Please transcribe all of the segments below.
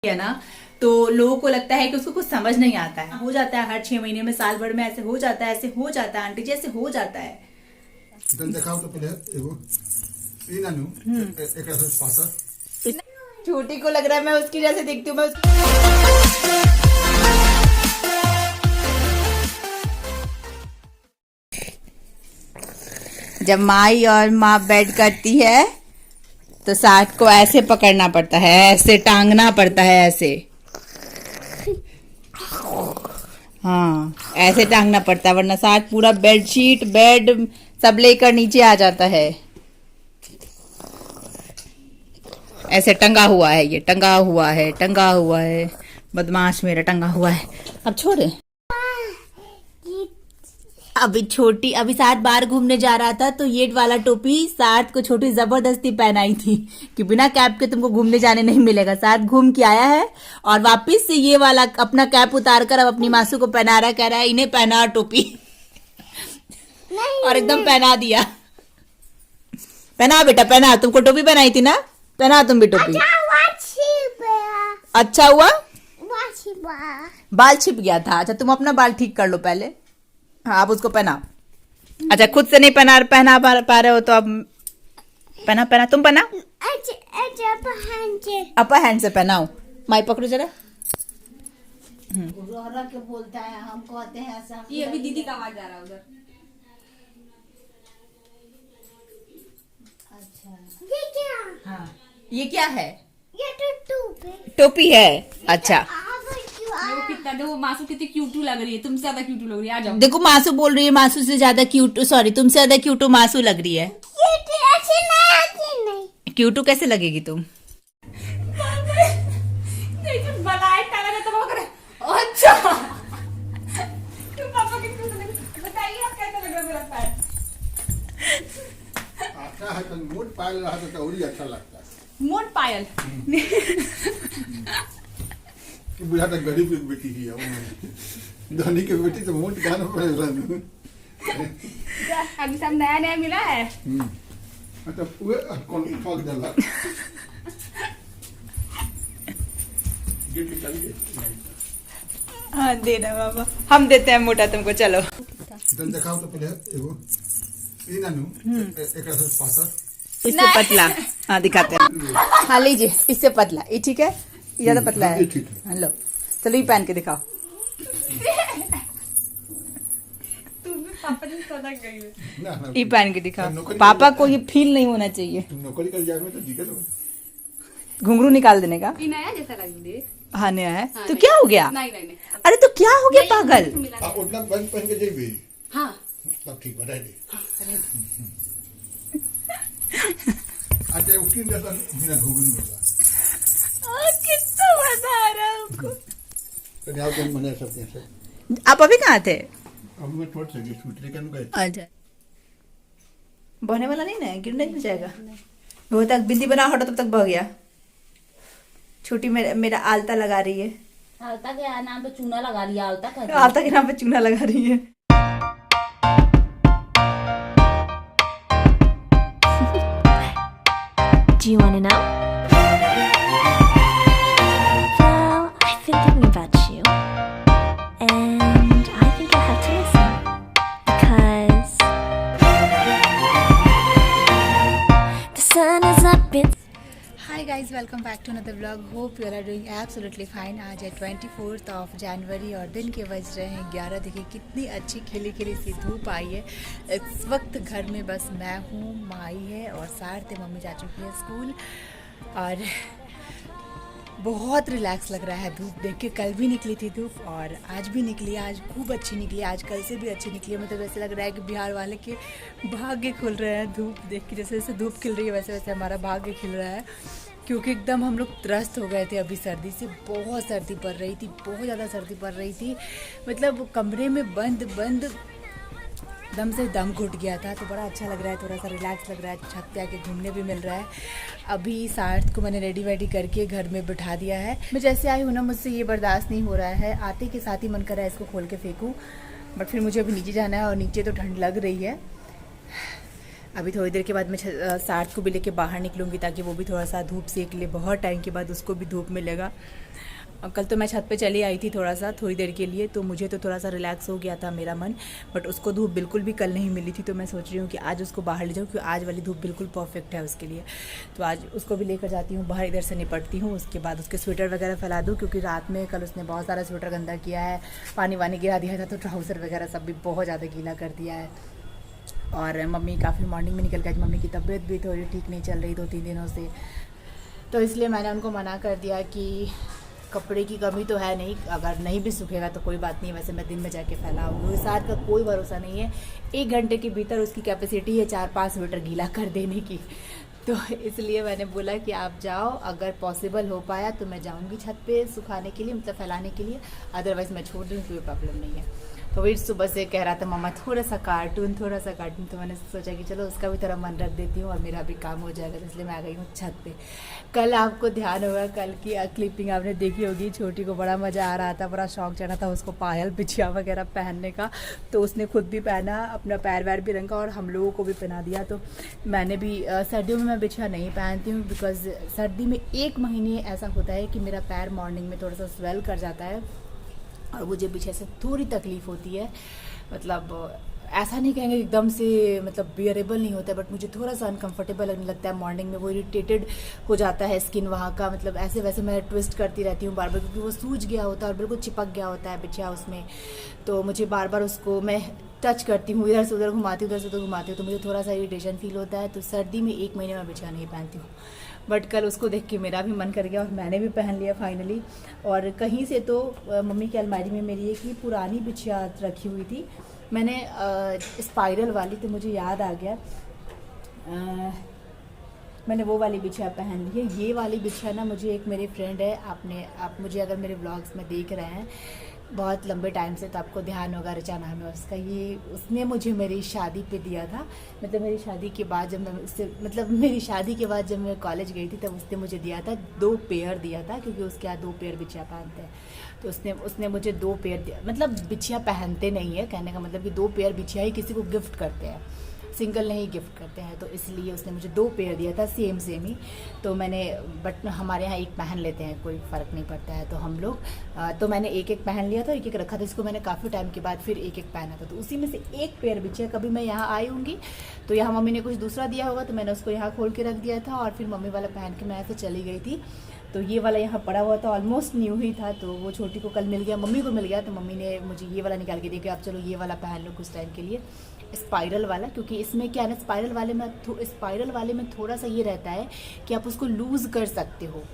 है ना, तो लोगों को लगता है कि उसको कुछ समझ नहीं आता है। हो जाता है हर 6 महीने में, साल भर में ऐसे हो जाता है, ऐसे हो जाता है आंटी जी, ऐसे हो जाता है। देखाओ तो पहले एगो ई नानू एकरा से पासा छोटी को लग रहा है मैं उसकी जैसे दिखती हूँ। मैं जब माई और माँ बेड करती है तो साठ को ऐसे पकड़ना पड़ता है, ऐसे टांगना पड़ता है, ऐसे। हाँ, ऐसे टांगना पड़ता है, वरना साठ पूरा बेडशीट बेड सब लेकर नीचे आ जाता है। ऐसे टंगा हुआ है, ये टंगा हुआ है, टंगा हुआ है, बदमाश मेरा टंगा हुआ है। अब छोड़े। अभी छोटी, अभी साथ बाहर घूमने जा रहा था तो ये वाला टोपी साथ को छोटी जबरदस्ती पहनाई थी कि बिना कैप के तुमको घूमने जाने नहीं मिलेगा। साथ घूम के आया है और वापस से ये वाला अपना कैप उतार कर अब अपनी मासू को पहना रहा, कह रहा है इन्हें पहना टोपी और एकदम पहना दिया। पहना बेटा, पहना। तुमको टोपी पहनाई थी ना, पहना तुम भी टोपी। अच्छा हुआ, बाल छिप गया था। अच्छा तुम अपना बाल ठीक कर लो पहले। हाँ, आप उसको पहनाओ। अच्छा खुद से नहीं पहना पा रहे हो तो अब पहना, तुम पहना। अपर हैंड से पहनाओ। माई पकड़ो जरा। के बोलता है, हम कहते हैं ऐसा। ये अभी दीदी का आवाज आ रहा है उधर। अच्छा, ये क्या? हाँ, ये क्या है? ये तो टोपी है। अच्छा देखो कितना, देखो मासू कितनी क्यूटू लग रही है, तुमसे ज्यादा क्यूटू लग रही है। आ जाओ। देखो मासू बोल रही है मासू से ज्यादा क्यूट, सॉरी तुमसे ज्यादा क्यूटू मासू लग रही है। क्यूटू कैसे लगेगी तुम? अच्छा तुम पापा कितने बताइए आप कैसा लग रहा है मेरा पैर? अच्छा है तो मोट पायल रहा तो और ही अच्छा लगता है। मोट पायल। कि बुढ़ा तो गरीब की बेटी ही है वो। धनी की बेटी तो मोट गाना पड़ेगा। अभी सब नया नया मिला है। अच्छा पूरे कौन ठग डाला गिफ्ट निकालिए। हाँ देना बाबा, हम देते हैं मोटा तुमको। चलो देखाओ तो पहले एगो ई नानू एकरा से पासा इससे पतला। हाँ दिखाते हैं। हाँ लीजिए, इससे पतला। ये ठीक है, ये ज्यादा पतला है। ये ठीक है। हाँ, लो चलो ये पहन के दिखाओ। तुम भी पापा ने सदा गई है। ना ना ये पहन के दिखाओ। नौकरी पापा कर- को ये फील नहीं होना चाहिए। नौकरी कर जाए में तो दिक्कत हो। घुंघरू निकाल देने का। ये नया जैसा लग रही है। हाँ नया है हाँ, तो नहीं। क्या हो गया? नहीं नहीं नहीं। अरे तो क्या हो गया पागल? आप उतना बंद पहन के जाइए। हाँ तब ठीक बता दे। अच्छा उसकी जैसा बिना घूमने होगा कितना मजा आ रहा है हमको। तो यहाँ पे मने सब कैसे आप अभी कहाँ थे? अब मैं थोड़ा सा छूटने का गए। अच्छा बहने वाला नहीं ना, गिर नहीं जाएगा। वो तक बिंदी बना हटो तब तक बह गया। छोटी मेरा आलता लगा रही है। आलता के नाम पे चूना लगा लिया। आलता आलता के नाम पे चूना लगा रही है। Do you want to know? Well, I've been thinking about you. And I think you'll have to listen. Because the sun is up, it's hi guys, welcome back to another vlog. Hope you are doing absolutely fine. आज है 24 of January और दिन के बज रहे हैं 11। देखिए कितनी अच्छी खिली खिली सी धूप आई है। इस वक्त घर में बस मैं हूँ, माई है और साथ मम्मी जा चुकी है स्कूल। और बहुत रिलैक्स लग रहा है धूप देख के। कल भी निकली थी धूप और आज भी निकली। आज खूब अच्छी निकली, आज कल से भी अच्छी निकली है। मतलब ऐसे लग रहा है कि बिहार वाले के भाग्य खुल रहे हैं धूप देख के। जैसे जैसे धूप खिल रही है वैसे वैसे हमारा भाग्य खिल रहा है। क्योंकि एकदम हम लोग त्रस्त हो गए थे अभी सर्दी से। बहुत सर्दी पड़ रही थी, बहुत ज़्यादा सर्दी पड़ रही थी। मतलब कमरे में बंद बंद दम से दम घुट गया था। तो बड़ा अच्छा लग रहा है, थोड़ा सा रिलैक्स लग रहा है। छत पे आके घूमने भी मिल रहा है। अभी सार्थ को मैंने रेडी वेडी करके घर में बिठा दिया है। मैं जैसे आई हूँ ना, मुझसे ये बर्दाश्त नहीं हो रहा है। आते के साथ ही मन कर रहा है इसको खोल के फेंकूँ, बट फिर मुझे अभी नीचे जाना है और नीचे तो ठंड लग रही है। अभी थोड़ी देर के बाद मैं सार्थ को भी लेके बाहर निकलूँगी ताकि वो भी थोड़ा सा धूप सेक ले। बहुत टाइम के बाद उसको भी धूप मिलेगा। कल तो मैं छत पे चली आई थी थोड़ा सा थोड़ी देर के लिए, तो मुझे तो थोड़ा सा रिलैक्स हो गया था मेरा मन, बट उसको धूप बिल्कुल भी कल नहीं मिली थी। तो मैं सोच रही हूँ कि आज उसको बाहर ले जाऊँ, क्योंकि आज वाली धूप बिल्कुल परफेक्ट है उसके लिए। तो आज उसको भी लेकर जाती हूँ बाहर, इधर से निपटती हूँ, उसके बाद उसके स्वेटर वगैरह फैला दूँ, क्योंकि रात में कल उसने बहुत सारा स्वेटर गंदा किया है, पानी वानी गिरा दिया था, तो ट्राउज़र वगैरह सब भी बहुत ज़्यादा गीला कर दिया है। और मम्मी काफ़ी मॉर्निंग में निकल गई, मम्मी की तबीयत भी थोड़ी ठीक नहीं चल रही 2-3 दिनों से, तो इसलिए मैंने उनको मना कर दिया कि कपड़े की कमी तो है नहीं, अगर नहीं भी सूखेगा तो कोई बात नहीं, वैसे मैं दिन में जाके फैलाऊंगी। साथ का कोई भरोसा नहीं है, 1 घंटे के भीतर उसकी कैपेसिटी है 4-5 मीटर गीला कर देने की। तो इसलिए मैंने बोला कि आप जाओ, अगर पॉसिबल हो पाया तो मैं जाऊंगी छत पे सुखाने के लिए, मतलब फैलाने के लिए, अदरवाइज़ मैं छोड़ दूँ, कोई प्रॉब्लम नहीं है। तो वही सुबह से कह रहा था मम्मा थोड़ा सा कार्टून, तो मैंने सोचा कि चलो उसका भी थोड़ा मन रख देती हूँ और मेरा भी काम हो जाएगा, तो इसलिए मैं आ गई हूँ छत पे। कल आपको ध्यान होगा, कल की क्लिपिंग आपने देखी होगी, छोटी को बड़ा मज़ा आ रहा था, बड़ा शौक चढ़ा था उसको पायल बिछिया वगैरह पहनने का, तो उसने खुद भी पहना, अपना पैर वैर भी रंगा और हम लोगों को भी पहना दिया। तो मैंने भी सर्दियों में मैं बिछिया नहीं पहनती हूँ, बिकॉज सर्दी में 1 महीने ऐसा होता है कि मेरा पैर मॉर्निंग में थोड़ा सा स्वेल कर जाता है और मुझे पीछे से थोड़ी तकलीफ़ होती है। मतलब ऐसा नहीं कहेंगे एकदम से मतलब बियरेबल नहीं होता है, बट मुझे थोड़ा सा अनकंफर्टेबल लगने लगता है मॉर्निंग में, वो इरिटेटेड हो जाता है स्किन वहाँ का, मतलब ऐसे वैसे मैं ट्विस्ट करती रहती हूँ बार बार, क्योंकि वो सूज गया होता है और बिल्कुल चिपक गया होता है बिछिया उसमें, तो मुझे बार बार उसको मैं टच करती हूँ, इधर से उधर घुमाती हूँ, उधर से उधर घुमाती हूँ, तो मुझे थोड़ा सा इरिटेशन फील होता है। तो सर्दी में 1 महीने में बिछिया नहीं पहनती हूँ, बट कल उसको देख के मेरा भी मन कर गया और मैंने भी पहन लिया फाइनली। और कहीं से तो मम्मी की अलमारी में मेरी एक ही पुरानी बिछिया रखी हुई थी, मैंने स्पाइरल वाली, तो मुझे याद आ गया मैंने वो वाली बिछिया पहन ली है। ये वाली बिछिया ना मुझे एक मेरी फ्रेंड है, आप मुझे अगर मेरे व्लॉग्स में देख रहे हैं बहुत लंबे टाइम से, तो आपको ध्यान होगा, ऋचा नाम है उसका, ये उसने मुझे मेरी शादी पे दिया था। मतलब मेरी शादी के बाद जब मैं उससे मेरी शादी के बाद जब मैं कॉलेज गई थी तब उसने मुझे दिया था, 2 पेयर दिया था, क्योंकि उसके यहाँ 2 पेयर बिछिया पहनते हैं, तो उसने मुझे 2 पेयर दिया। मतलब बिछिया पहनते नहीं है, कहने का मतलब कि 2 पेयर बिछिया ही किसी को गिफ्ट करते हैं, सिंगल नहीं गिफ्ट करते हैं, तो इसलिए उसने मुझे 2 पेयर दिया था, सेम ही। तो मैंने, बट हमारे यहाँ 1 पहन लेते हैं, कोई फ़र्क नहीं पड़ता है, तो हम लोग तो मैंने 1-1 पहन लिया था, 1-1 रखा था, इसको मैंने काफ़ी टाइम के बाद फिर 1-1 पहना था, तो उसी में से 1 पेयर बिछिया कभी मैं यहाँ आई होंगी तो यहाँ मम्मी ने कुछ दूसरा दिया होगा, तो मैंने उसको यहाँ खोल के रख दिया था और फिर मम्मी वाला पहन के मैं ऐसे चली गई थी। तो ये वाला यहाँ पड़ा हुआ था, ऑलमोस्ट न्यू ही था, तो वो छोटी को कल मिल गया, मम्मी को मिल गया, तो मम्मी ने मुझे ये वाला निकाल के दिया कि आप चलो ये वाला पहन लो कुछ टाइम के लिए, स्पाइरल वाला, क्योंकि इसमें क्या है ना, स्पाइरल वाले में थोड़ा सा ये रहता है कि आप उसको लूज़ कर सकते हो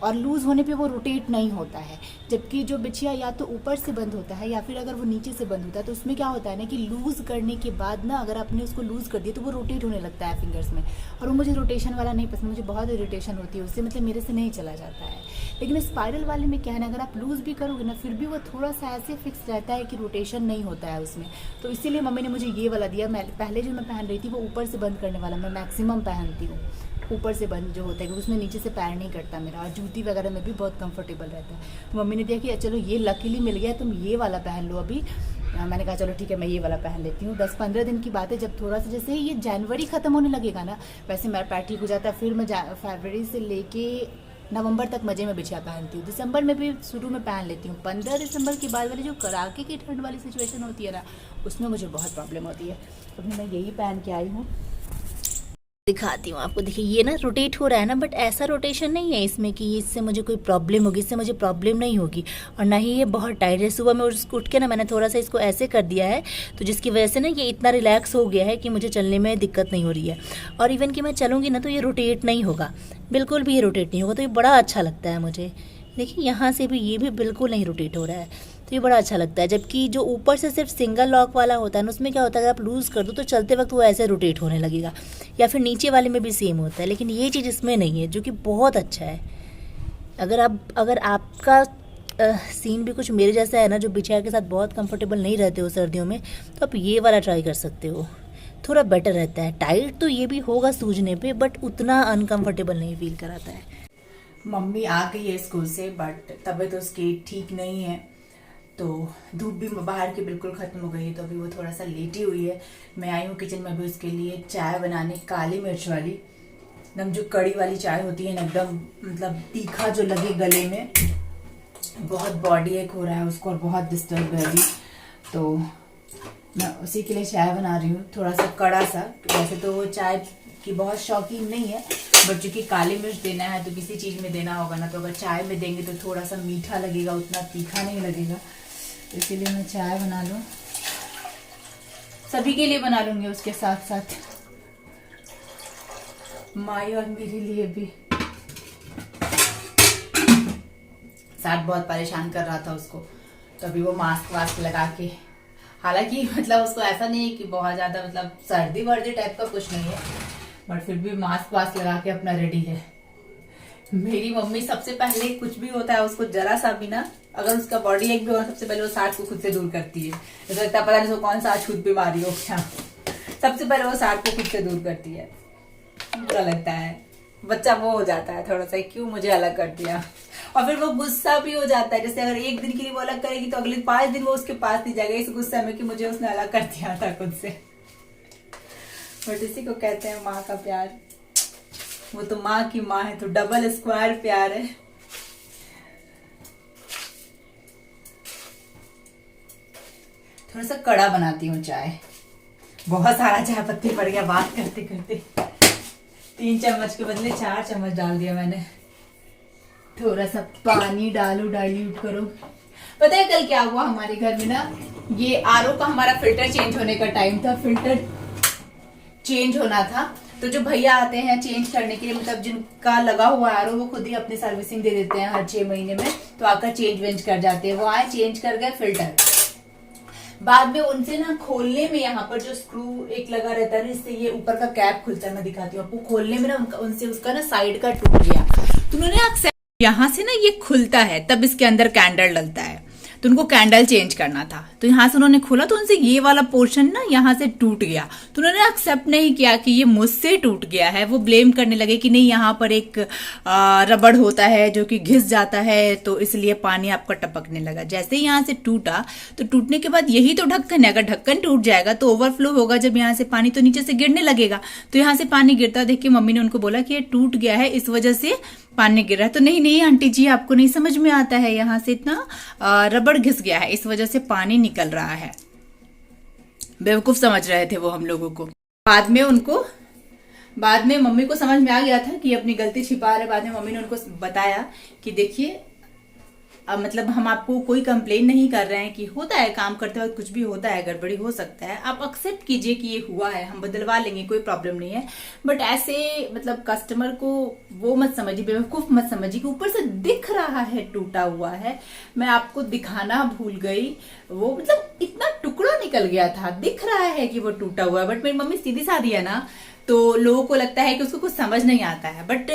और लूज़ होने पे वो रोटेट नहीं होता है, जबकि जो बिछिया या तो ऊपर से बंद होता है या फिर अगर वो नीचे से बंद होता है, तो उसमें क्या होता है ना कि लूज़ करने के बाद ना अगर आपने उसको लूज़ कर दिया तो वो रोटेट होने लगता है फिंगर्स में, और वो मुझे रोटेशन वाला नहीं पसंद, मुझे बहुत इरिटेशन होती है उससे, मतलब मेरे से नहीं चला जाता है। लेकिन स्पाइरल वाले में क्या है ना, अगर आप लूज़ भी करोगे ना फिर भी वो थोड़ा सा ऐसे फिक्स रहता है कि रोटेशन नहीं होता है उसमें, तो इसीलिए मम्मी ने मुझे ये वाला दिया। मैं पहले जो मैं पहन रही थी वो ऊपर से बंद करने वाला मैं मैक्सिमम पहनती हूँ, ऊपर से बंद जो होता है, क्योंकि उसमें नीचे से पैर नहीं कटता मेरा, और जूती वगैरह में भी बहुत कंफर्टेबल रहता है। तो मम्मी ने दिया कि चलो ये लकीली मिल गया, तुम ये वाला पहन लो अभी। मैंने कहा चलो ठीक है, मैं ये वाला पहन लेती हूँ। 10-15 दिन की बात है, जब थोड़ा सा जैसे ये जनवरी ख़त्म होने लगेगा ना, वैसे मेरा पैर ठीक हो जाता है, फिर मैं फरवरी से लेके नवंबर तक मज़े में बिछिया पहनती हूँ। दिसंबर में भी शुरू में पहन लेती हूँ। 15 दिसंबर के बाद वाली जो कड़ाके की ठंड वाली सिचुएशन होती है ना, उसमें मुझे बहुत प्रॉब्लम होती है, तो फिर मैं यही पहन के आई हूँ। दिखाती हूँ आपको, देखिए ये ना रोटेट हो रहा है ना, बट ऐसा रोटेशन नहीं है इसमें कि इससे मुझे कोई प्रॉब्लम होगी, इससे मुझे प्रॉब्लम नहीं होगी, और ना ही ये बहुत टाइट है। सुबह में उठ के ना मैंने थोड़ा सा इसको ऐसे कर दिया है, तो जिसकी वजह से ना ये इतना रिलैक्स हो गया है कि मुझे चलने में दिक्कत नहीं हो रही है, और इवन कि मैं चलूँगी ना तो ये रोटेट नहीं होगा, बिल्कुल भी ये रोटेट नहीं होगा, तो ये बड़ा अच्छा लगता है मुझे। देखिए यहाँ से भी ये भी बिल्कुल नहीं रोटेट हो रहा है, तो ये बड़ा अच्छा लगता है। जबकि जो ऊपर से सिर्फ सिंगल लॉक वाला होता है ना, उसमें क्या होता है अगर आप लूज़ कर दो तो चलते वक्त वो ऐसे रोटेट होने लगेगा, या फिर नीचे वाले में भी सेम होता है, लेकिन ये चीज़ इसमें नहीं है, जो कि बहुत अच्छा है। अगर आपका सीन भी कुछ मेरे जैसा है ना, जो बिछिया के साथ बहुत कंफर्टेबल नहीं रहते हो सर्दियों में, तो आप ये वाला ट्राई कर सकते हो, थोड़ा बेटर रहता है। टाइट तो ये भी होगा सूजने पे, बट उतना अनकंफर्टेबल नहीं फील कराता है। मम्मी आ गई है स्कूल से, बट तबीयत उसकी ठीक नहीं है, तो धूप भी बाहर की बिल्कुल खत्म हो गई है, तो अभी वो थोड़ा सा लेटी हुई है। मैं आई हूँ किचन में अभी उसके लिए चाय बनाने, काली मिर्च वाली, एकदम जो कड़ी वाली चाय होती है ना, एकदम मतलब तीखा जो लगे गले में। बहुत बॉडी एक हो रहा है उसको और बहुत डिस्टर्ब है अभी, तो मैं उसी के लिए चाय बना रही हूँ, थोड़ा सा कड़ा सा। वैसे तो वो चाय की बहुत शौकीन नहीं है, बट चूंकि काली मिर्च देना है तो किसी चीज़ में देना होगा ना, तो अगर चाय में देंगे तो थोड़ा सा मीठा लगेगा, उतना तीखा नहीं लगेगा, तो इसीलिए मैं चाय बना लूँ। सभी के लिए बना लूँगी, उसके साथ साथ माई और मेरे लिए भी। साथ बहुत परेशान कर रहा था उसको, तो अभी वो मास्क वास्क लगा के, हालांकि मतलब उसको ऐसा नहीं है कि बहुत ज्यादा मतलब सर्दी वर्दी टाइप का कुछ नहीं है, बट फिर भी मास्क वास्क लगा के अपना रेडी है। मेरी मम्मी सबसे पहले कुछ भी होता है उसको जरा सा भी ना, अगर उसका बॉडी एक भी हो, सबसे पहले वो साठ को खुद से दूर करती है। ऐसा लगता है पता नहीं उसको कौन सा छूत बीमारी हो क्या, सबसे पहले वो साठ को खुद से दूर करती है। बुरा लगता है, बच्चा वो हो जाता है थोड़ा सा, क्यों मुझे अलग कर दिया, और फिर वो गुस्सा भी हो जाता है। जैसे अगर एक दिन के लिए वो अलग करेगी तो अगले 5 दिन वो उसके पास नहीं जाएगा, इस गुस्से में कि मुझे उसने अलग कर दिया था खुद से। बट इसी को कहते हैं माँ का प्यार, वो तो माँ की माँ है, तो डबल स्क्वायर प्यार है। थोड़ा सा कड़ा बनाती हूँ चाय, बहुत सारा चाय पत्ती पड़ गया बात करते करते, 3 चम्मच के बदले 4 चम्मच डाल दिया मैंने। थोड़ा सा पानी डालो, डाइल्यूट करो। पता है कल क्या हुआ हमारे घर में ना, ये आरओ का हमारा फिल्टर चेंज होने का टाइम था, फिल्टर चेंज होना था, तो जो भैया आते हैं चेंज करने के लिए, मतलब जिनका लगा हुआ आरओ वो खुद ही अपनी सर्विसिंग दे देते हैं हर 6 महीने में, तो आकर चेंज वेंज कर जाते हैं। वो आए, चेंज कर गए फिल्टर, बाद में उनसे ना खोलने में, यहाँ पर जो स्क्रू एक लगा रहता है ना, इससे ये ऊपर का कैप खुलता है, मैं दिखाती हूँ आपको। खोलने में ना उनसे उसका ना साइड का टूट गया, तो उन्होंने यहाँ से ना ये खुलता है, तब इसके अंदर कैंडल डलता है, तो उनको कैंडल चेंज करना था। तो यहाँ से उन्होंने खोला तो उनसे ये वाला पोर्शन ना यहाँ से टूट गया, तो उन्होंने एक्सेप्ट नहीं किया कि ये मुझसे टूट गया है। वो ब्लेम करने लगे कि नहीं, यहाँ पर एक रबड़ होता है जो कि घिस जाता है, तो इसलिए पानी आपका टपकने लगा। जैसे ही यहाँ से टूटा, तो टूटने के बाद यही तो ढक्कन है, अगर ढक्कन टूट जाएगा तो ओवरफ्लो होगा, जब यहाँ से पानी तो नीचे से गिरने लगेगा। तो यहाँ से पानी गिरता देख के मम्मी ने उनको बोला कि ये टूट गया है, इस वजह से पानी गिर रहा है। तो नहीं नहीं आंटी जी, आपको नहीं समझ में आता है, यहाँ से इतना रबड़ घिस गया है, इस वजह से पानी निकल रहा है। बेवकूफ समझ रहे थे वो हम लोगों को। बाद में मम्मी को समझ में आ गया था कि अपनी गलती छिपा रहे। बाद में मम्मी ने उनको बताया कि देखिए, मतलब हम आपको कोई कंप्लेन नहीं कर रहे हैं, कि होता है काम करते वक्त कुछ भी होता है, गड़बड़ी हो सकता है, आप एक्सेप्ट कीजिए कि ये हुआ है, हम बदलवा लेंगे, कोई प्रॉब्लम नहीं है। बट ऐसे मतलब कस्टमर को वो मत समझिए, बेवकूफ मत समझिए कि ऊपर से दिख रहा है टूटा हुआ है। मैं आपको दिखाना भूल गई, वो मतलब इतना टुकड़ा निकल गया था, दिख रहा है कि वो टूटा हुआ है। बट मेरी मम्मी सीधी सादी है ना, तो लोगों को लगता है कि उसको कुछ समझ नहीं आता है, बट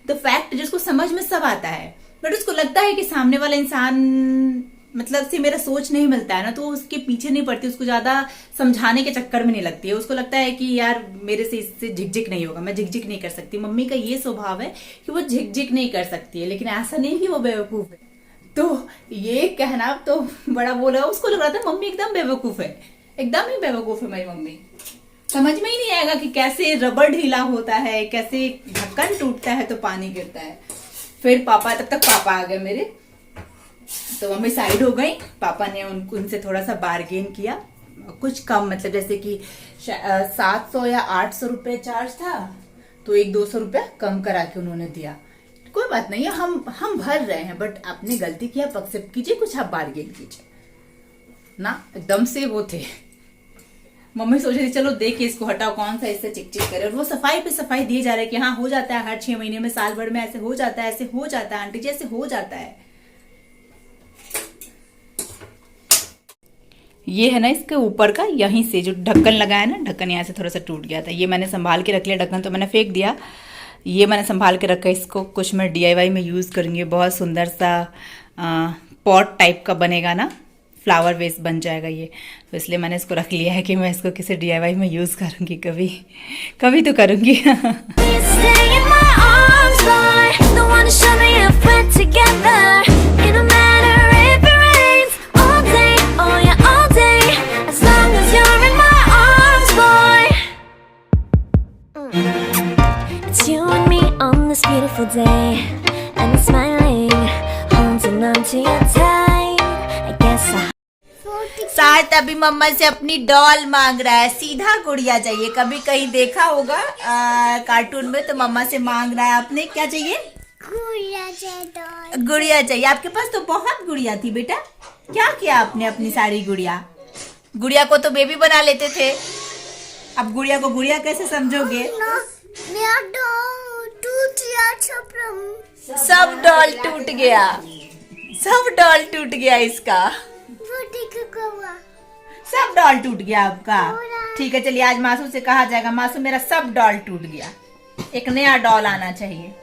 द फैक्ट जिसको समझ में सब आता है, बट उसको लगता है कि सामने वाला इंसान मतलब से मेरा सोच नहीं मिलता है ना, तो उसके पीछे नहीं पड़ती, उसको ज्यादा समझाने के चक्कर में नहीं लगती है। उसको लगता है कि यार मेरे से इससे झिकझिक नहीं होगा, मैं झिकझिक नहीं कर सकती। मम्मी का ये स्वभाव है कि वो झिकझिक नहीं कर सकती है, लेकिन ऐसा नहीं कि वो बेवकूफ है। तो ये कहना तो बड़ा बोला, उसको लग रहा था मम्मी एकदम बेवकूफ है, एकदम ही बेवकूफ है मेरी मम्मी। समझ में ही नहीं आएगा कि कैसे रबड़ ढीला होता है, कैसे ढक्कन टूटता है तो पानी गिरता है। फिर पापा, तब तक पापा आ गए मेरे, तो मम्मी साइड हो गई। पापा ने उनसे थोड़ा सा बार्गेन किया, कुछ कम, मतलब जैसे कि 700 या 800 रुपए चार्ज था, तो 100-200 रुपया कम करा के उन्होंने दिया। कोई बात नहीं है, हम भर रहे हैं, बट आपने गलती किया, आप एक्सेप्ट कीजिए, कुछ आप बार्गेन कीजिए ना। एकदम से वो थे, मम्मी सोच रही थी चलो देख के इसको हटाओ, कौन सा इससे चिक चिक करे। और वो सफाई पे सफाई दिए जा रहे हैं कि हाँ हो जाता है, हर 6 महीने में, साल भर में ऐसे हो जाता है, ऐसे हो जाता है आंटी जी, ऐसे हो जाता है। ये है ना इसके ऊपर का, यहीं से जो ढक्कन लगा है ना, ढक्कन यहाँ से थोड़ा सा टूट गया था। ये मैंने संभाल के रख लिया, ढक्कन तो मैंने फेंक दिया, ये मैंने संभाल के रखा। इसको कुछ मैं DIY में यूज करूंगी, बहुत सुंदर सा पॉट टाइप का बनेगा ना, फ्लावर वेस बन जाएगा ये, तो इसलिए मैंने इसको रख लिया है कि मैं इसको किसी DIY में यूज करूंगी, कभी तो करूंगी। Stay in my arms, boy. The one to show me if we're together. It don't matter if it rains on to your tight. I guess I साथ अभी मम्मा से अपनी डॉल मांग रहा है, सीधा गुड़िया चाहिए। कभी कहीं देखा होगा कार्टून में, तो मम्मा से मांग रहा है अपने क्या चाहिए, गुड़िया चाहिए। आपके पास तो बहुत गुड़िया थी बेटा, क्या किया आपने अपनी सारी गुड़िया? गुड़िया को तो बेबी बना लेते थे, अब गुड़िया को गुड़िया कैसे समझोगे? सब डॉल टूट गया, सब डॉल टूट गया इसका, सब डॉल टूट गया आपका। ठीक है चलिए, आज मासू से कहा जाएगा, मासू मेरा सब डॉल टूट गया, एक नया डॉल आना चाहिए।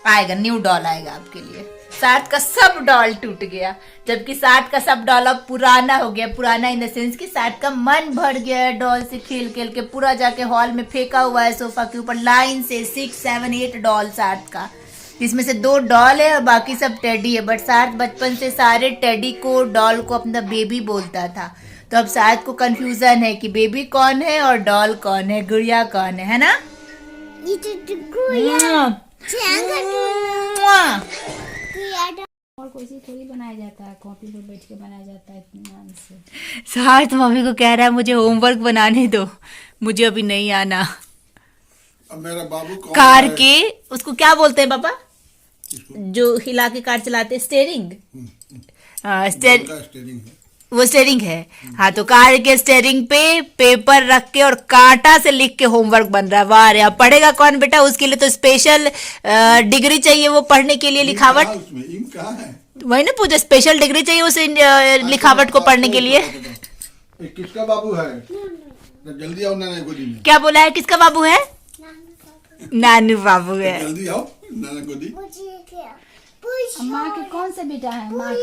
आएगा, न्यू डॉल आएगा आपके लिए। साथ का सब डॉल टूट गया, जबकि साथ का सब डॉल अब पुराना हो गया। पुराना इन द सेंस कि साथ का मन भर गया है डॉल से खेल खेल के, पूरा जाके हॉल में फेंका हुआ है सोफा के ऊपर लाइन से 6, 7, 8 डॉल साथ का, जिसमें से 2 डॉल है और बाकी सब टेडी है। बट साथ बचपन से सारे टेडी को, डॉल को अपना बेबी बोलता था, तो अब साथ को कंफ्यूजन है कि बेबी कौन है और डॉल कौन है, गुड़िया कौन है ना? और कोई थोड़ी बनाया जाता है, कॉपी पर बैठ के बनाया जाता है इत्मीनान से। साथ मम्मी को कह रहा है मुझे होमवर्क बनाने दो, मुझे अभी नहीं आना। अब मेरा बाबू कौन कार है? के उसको क्या बोलते हैं पापा, जो हिला के कार चलाते, स्टेयरिंग? उनका स्टीयरिंग है। वो स्टेयरिंग है, हाँ। तो कार के स्टेयरिंग पे पेपर रख के और कांटा से लिख के होमवर्क बन रहा है। वाह रे, अब पढ़ेगा कौन बेटा? उसके लिए तो स्पेशल डिग्री चाहिए, वो पढ़ने के लिए लिखावट। उसमें इंक कहाँ है? वही ना पूछा, स्पेशल डिग्री चाहिए उसे लिखावट को पढ़ने के लिए। ये किसका बाबू है? जल्दी आओ नाना गोदी में। क्या बोला है, किसका बाबू है? नानू बाबू है। जल्दी आओ नाना गोदी। माँ के कौन से बेटा है? माँ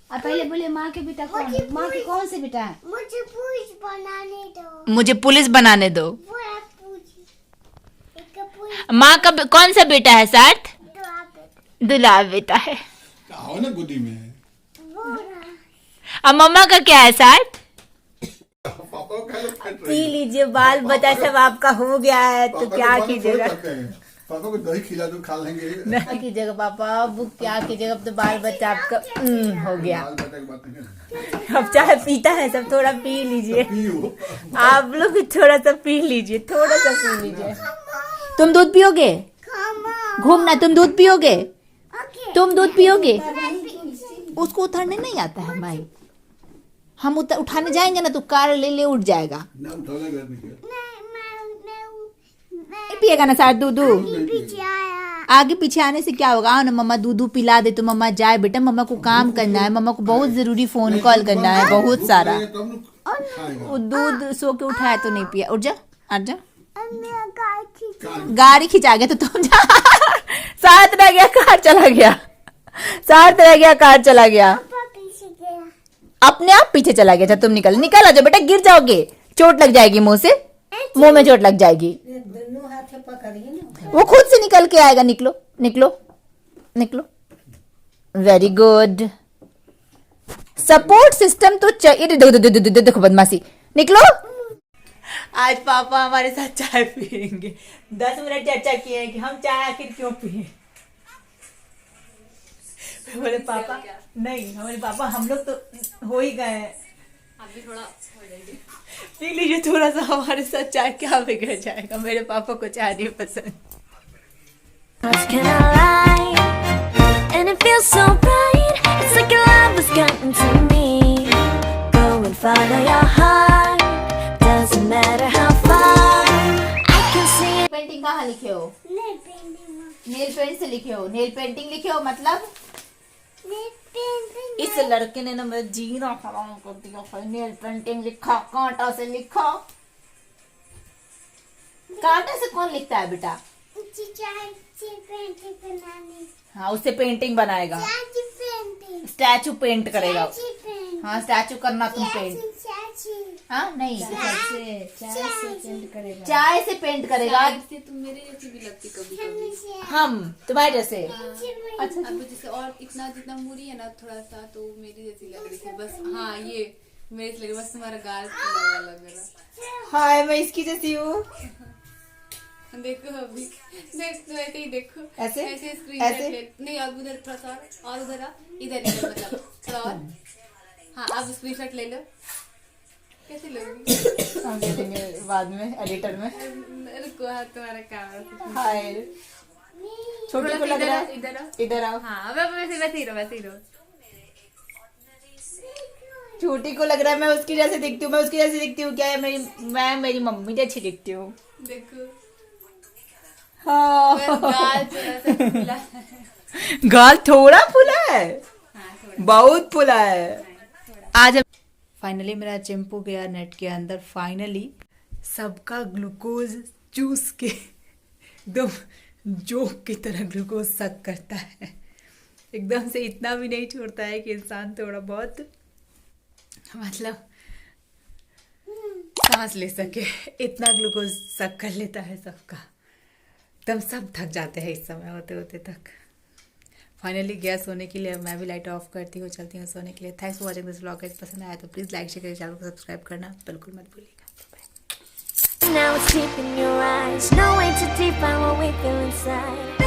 अब पहले बोले माँ के बेटा कौन है? माँ के कौन से बेटा है? मुझे पुलिस बनाने दो। मुझे पुलिस बनाने दो। वो है पुलिस। एक पुलिस माँ का कौन सा बेटा है? साथ दो आप दुलार बेटा है। आओ ना गोदी में। वो ना अब मम्मा का क्या है? साथ पापा को कह लो फट पी रही है। लीजिए, बाल बच्चा सब आपका हो गया है, तो पापा क्या को बाल कीजिएगा? थोड़ी करते हैं। पापा को दही खिला दो, खा लेंगे। क्या कीजिएगा पापा, अब क्या कीजिएगा? अब तो बाल बच्चा आपका हो गया। बाल बच्चा की बात नहीं है। अब चाय पीता है सब, थोड़ा पी लीजिए। पियो। आप लोग भी थोड़ा सा पी लीजिए, थोड़ा सा पी लीजिए। तुम दूध पियोगे? घूमना, तुम दूध पियोगे? तुम दूध पियोगे? उसको उतारने नहीं आता है भाई, हम उठाने जाएंगे ना तो कार ले ले उठ जाएगा। ना उठाना घर में क्या? नहीं पिएगा ना साथ दूध? पीछे आया। आगे पीछे आने से क्या होगा? आओ ना मम्मा दूध पिला दे, तो मम्मा जाए। बेटा मम्मा को काम करना है, मम्मा को बहुत जरूरी फोन कॉल करना है, बहुत सारा। तब ना खाएगा। वो दूध सो के उठाया तो नहीं पिया। उठ जा, आ जा। अब मेरा गाय खींचा। गाड़ी खिंचा गया तो तुम जा। साथ रह गया, कार चला गया। साथ रह गया, कार चला गया। पापा पीछे गया। अपने आप पीछे चला गया। अच्छा तुम निकल निकल आ जाओ बेटा, गिर जाओगे, चोट लग जाएगी, मुंह से, मुंह में चोट लग जाएगी। वो खुद से निकल के आएगा। निकलो निकलो निकलो। Very good. सपोर्ट सिस्टम तो चाहिए। देखो बदमाशी, निकलो। आज पापा हमारे साथ चाय पियेंगे। 10 मिनट चर्चा किए हैं कि हम चाय आखिर क्यों पिए। बोले पापा नहीं, हमारे पापा हम लोग तो हो ही गए हैं, अभी थोड़ा पी लीजिए थोड़ा सा हमारे साथ चाय, क्या बिगड़ जाएगा। मेरे पापा को चाय नहीं पसंद। What can I lie? And it feels so bright. It's like your love has gotten to me. Go and follow your heart. Doesn't matter how far. I can see it. Painting कहाँ लिखे हो? Nail painting. Nail paint से लिखे हो? Nail painting लिखे हो मतलब? Nail painting. इस लड़के ने ना मेरा जीना हराम कर दिया। नेल पेंटिंग लिखा, कांटा से लिखा। कांटे से कौन लिखता है बेटा? पेंटिंग बनानी। हाँ, उससे पेंटिंग बनाएगा, पेंटिंग। स्टैचू पेंट करेगा। पेंट। हाँ स्टैचू करना तुम पेंट। हाँ नहीं, चाय से पेंट करेगा। चाय से पेंट करेगा। तुम मेरे जैसी भी लगती कभी कभी। हम तुम्हारे जैसे। अच्छा अब जैसे और इतना जितना मुड़ी है ना थोड़ा सा, तो मेरी जैसी लग रही थी बस। हाँ ये मेरे से लग रही, बस तुम्हारा गाल खुला हुआ लग रहा। हाय मैं इसकी जैसी हूँ। देखो अभी देख तो ऐसे ही देखो ऐसे? ऐसे स्क्रीन ऐसे? ले नहीं अब उधर थोड़ा सा और उधर आ इधर इधर मतलब थोड़ा और हाँ अब स्क्रीनशॉट ले लो कैसे लोगी हम दे देंगे बाद में एडिटर में। रुको हाँ तुम्हारा काम हाय छोटी को लग रहा है इधर आओ इधर आओ। हाँ अब वैसे ही रहो छोटी को लग रहा है मैं उसकी जैसे दिखती हूँ, मैं उसकी जैसे दिखती हूँ क्या है मैं मेरी मम्मी जैसी दिखती हूँ। देखो हाँ गाल थोड़ा सा फूला है। गाल थोड़ा फूला है, हाँ थोड़ा बहुत फूला है। आज फाइनली मेरा चैम्पू गया नेट के अंदर। फाइनली सबका ग्लूकोज चूस के एकदम जोक की तरह ग्लूकोज सक करता है। एकदम से इतना भी नहीं छोड़ता है कि इंसान थोड़ा बहुत मतलब सांस ले सके, इतना ग्लूकोज सक कर लेता है सबका। एकदम सब थक जाते हैं इस समय होते होते तक। फाइनली गया सोने के लिए। अब मैं भी लाइट ऑफ करती हूँ, चलती हूँ सोने के लिए। Thanks for watching this vlog. Guys पसंद आया तो प्लीज़ लाइक शेयर करें, चैनल को सब्सक्राइब करना बिल्कुल मत भूलिएगा। Now it's deep in your eyes. No way too deep, I won't we feel inside.